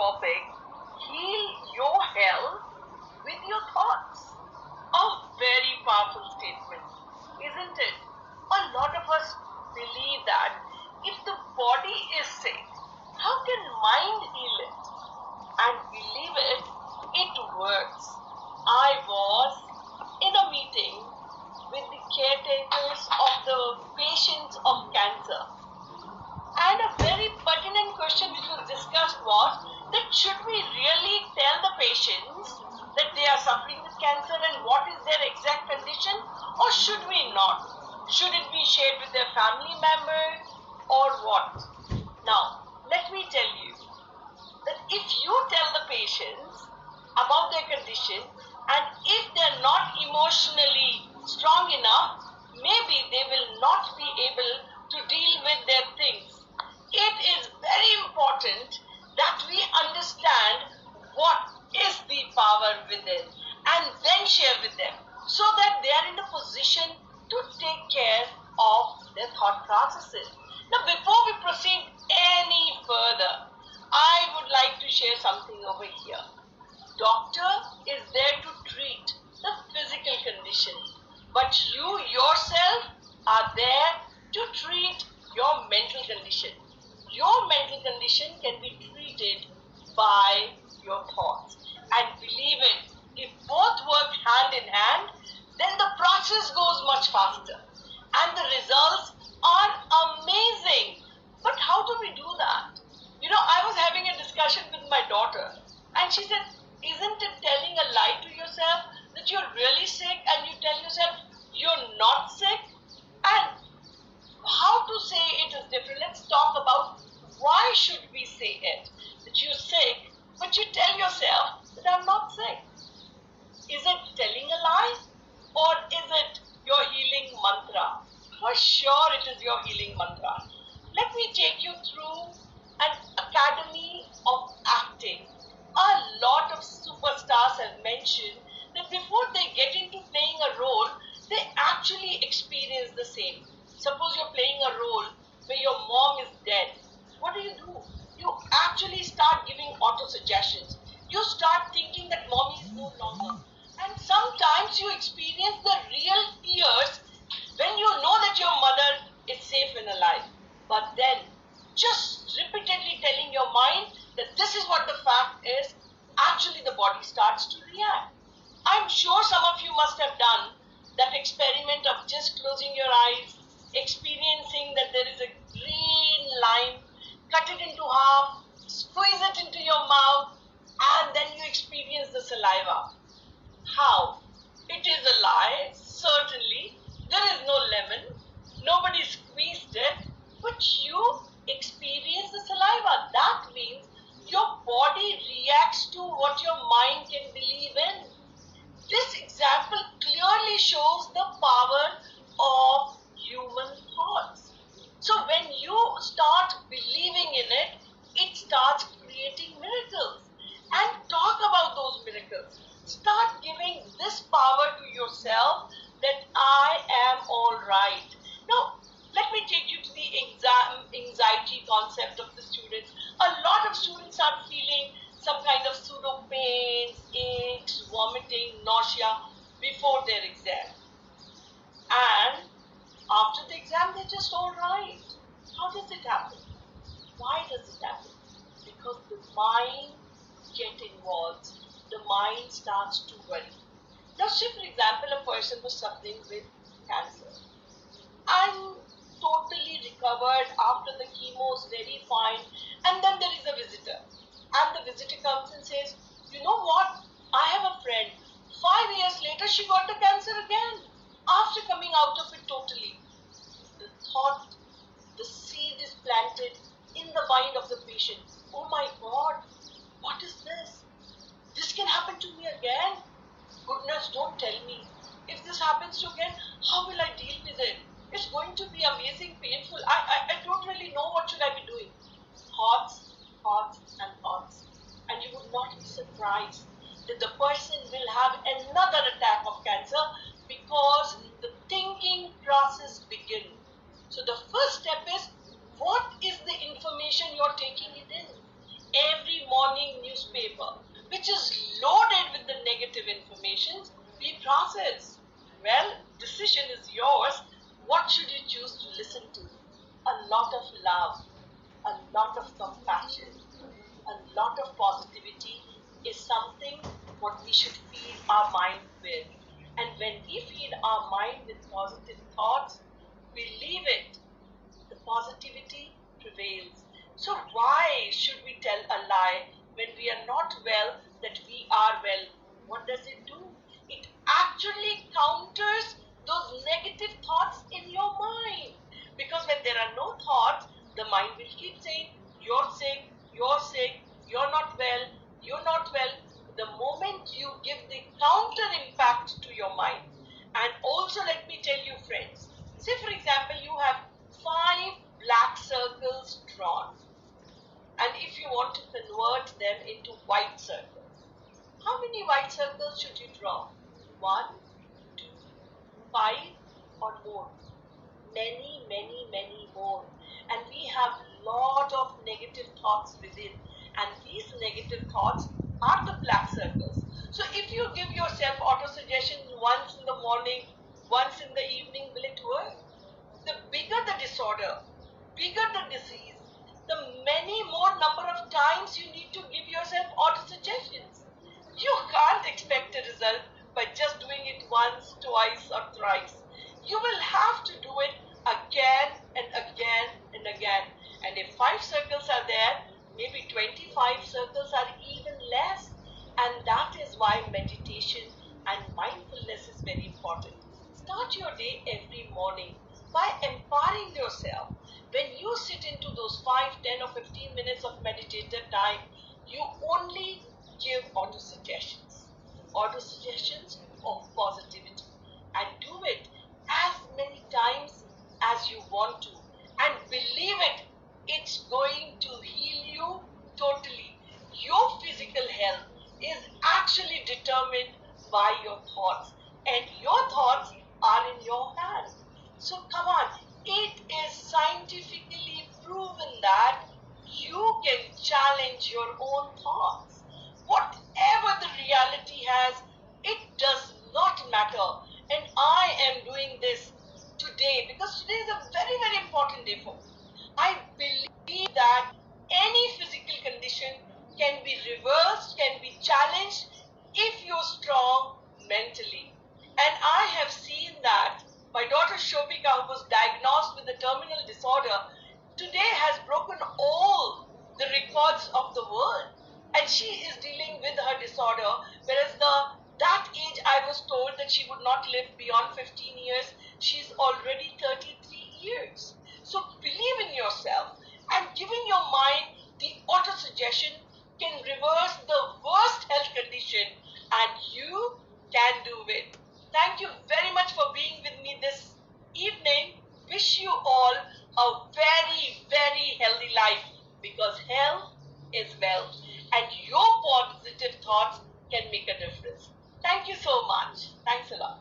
topic, heal your health with your thoughts. A very powerful statement, isn't it? A lot of us believe that if the body is sick, how can mind heal it? And believe it, it works. I was in a meeting with the caretakers of the patients of cancer. And a very pertinent question which was discussed was that should we really tell the patients that they are suffering with cancer and what is their exact condition, or should we not? Should it be shared with their family members or what? Now, let me tell you that if you tell the patients about their condition and if they're not emotionally strong enough, maybe they will not be able to deal with their things. It is very important that we understand what is the power within and then share with them so that they are in a position to take care of their thought processes. Now, before we proceed any further, I would like to share something over here. Doctor is there to treat the physical condition, but you yourself are there to treat your mental condition. Your mental condition can be treated by your thoughts. And believe it, if both work hand in hand, then the process goes much faster. And the results are amazing. But how do we do that? I was having a discussion with my daughter, and she said, isn't it telling a lie to yourself that you're really sick and you tell yourself you're not sick? And how to say it is different. Let's talk about why should we say it. That you're sick, but you tell yourself that I'm not sick. Is it telling a lie? Or is it your healing mantra? For sure it is your healing mantra. Let me take you through an academy of acting. A lot of superstars have mentioned that before they get into playing a role, they actually experience the same. Suppose you're playing a role where your mom is dead. What do? You actually start giving auto-suggestions. You start thinking that mommy is no longer. And sometimes you experience the real tears when you know that your mother is safe and alive. But then, just repeatedly telling your mind that this is what the fact is, actually the body starts to react. I'm sure some of you must have done that experiment of just closing your eyes, experiencing that there is a green line, cut it into half, squeeze it into your mouth, and then you experience the saliva. How? It is a lie, certainly. There is no lemon, nobody squeezed it, but you experience the saliva. That means your body reacts to what your mind can believe in. This example clearly shows the power of human thoughts. So when you start believing in it, it starts creating miracles. And talk about those miracles. Start giving this power to yourself that I am all right. Now, let me take you to the anxiety concept of the students. A lot of students are feeling some kind of pseudo pains, aches, vomiting, nausea before their exam. And after the exam, they're just all right. How does it happen? Why does it happen? Because the mind gets involved. The mind starts to worry. Now, say for example, a person was suffering with cancer. I'm totally recovered after the chemo is very fine, and then there is a visitor. And the visitor comes and says, you know what? I have a friend. 5 years later, she got the cancer again after coming out of it totally. The thought, the seed is planted in the mind of the patient. Oh my God, what is this? This can happen to me again? Goodness, don't tell me. If this happens to again, how will I deal with it? It's going to be amazing, painful. I don't really know what should I be doing. Thoughts, thoughts and thoughts. And you would not be surprised that the person will have another attack of cancer because the thinking process begins. So the first step is, what is the information you're taking it in? Every morning paper, which is loaded with the negative informations we process. Well, decision is yours. What should you choose to listen to? A lot of love, a lot of compassion, a lot of positivity is something what we should feed our mind with. And when we feed our mind with positive thoughts, believe it, the positivity prevails. So why should we tell a lie when we are not well that we are well? What does it do? It actually counters those negative thoughts in your mind. Because when there are no thoughts, the mind will keep saying, you're sick, you're sick, you're not well, you're not well. The moment you give the counter impact to your mind, and also let me tell you friends, say for example you have 5 black circles drawn, and if you want to convert them into white circles, how many white circles should you draw? 1, 2, 5 or more? Many, many, many more. And we have lot of negative thoughts within, and these negative thoughts are the black circles. So if you give yourself auto suggestion once in the morning, once in the evening, will it work? The bigger the disorder, bigger the disease, the many more number of times you need to give yourself auto suggestions. You can't expect a result by just doing it once, twice or thrice. You will have to do it again and again and again. And if 5 circles are there, maybe 25 circles are even less. And that is why meditation and mindfulness is very important. Start your day every morning by empowering yourself. When you sit into those 5, 10 or 15 minutes of meditative time, you only give auto suggestions of positivity, and do it as many times as you want to, and believe it, it's going to heal you totally. Your physical health is actually determined by your thoughts, and your thoughts are in your hand. So come on, it is scientifically proven that you can challenge your own thoughts. Whatever the reality has, it does not matter. And I am doing this today because today is a very, very important day for me. I believe that any physical condition can be reversed, can be challenged if you're strong mentally. And I have seen that my daughter Shobika, who was diagnosed with a terminal disorder, today has broken all the records of the world. And she is dealing with her disorder, whereas that age I was told that she would not live beyond 15 years, she's already 33 years. So believe in yourself, and giving your mind the auto suggestion can reverse the worst health condition, and you can do it. Thank you very much for being with me this evening. Wish you all a very, very healthy life, because health is wealth, and your positive thoughts can make a difference. Thank you so much. Thanks a lot.